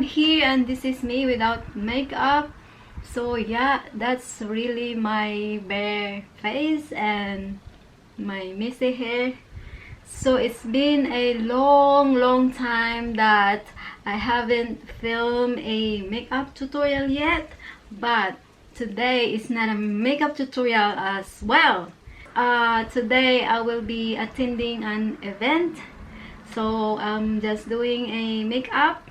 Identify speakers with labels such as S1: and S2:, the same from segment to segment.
S1: here, and this is me without makeup. So yeah, that's really my bare face and my messy hair. So it's been a long time that I haven't filmed a makeup tutorial yet, but today is not a makeup tutorial as well. Today I will be attending an event, so I'm just doing a makeup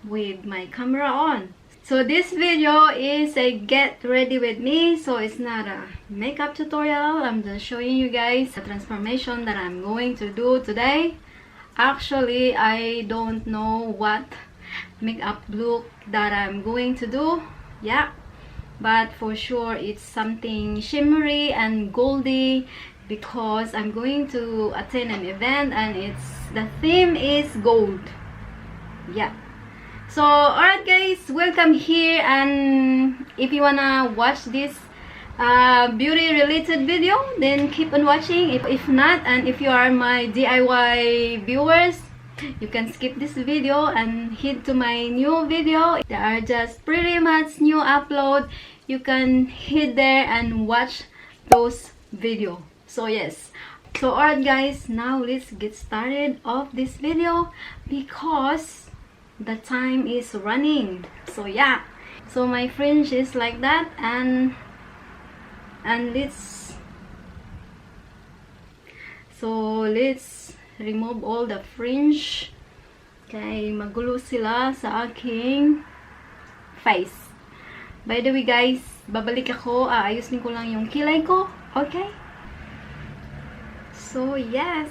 S1: with my camera on. So this video is a get ready with me, so it's not a makeup tutorial. I'm just showing you guys the transformation that I'm going to do today. Actually, I don't know what makeup look that I'm going to do, yeah, but for sure it's something shimmery and goldy because I'm going to attend an event and the theme is gold, yeah. So alright guys, welcome here, and if you wanna watch this beauty related video, then keep on watching. If not, and if you are my DIY viewers, you can skip this video and head to my new video. There are just pretty much new upload. You can head there and watch those videos. So yes, so alright guys, now let's get started of this video because the time is running. So yeah, so my fringe is like that, and let's remove all the fringe. Okay, magulo sila sa aking face. By the way guys, babalik ako, aayusin ko lang yung kilay ko, okay? So yes,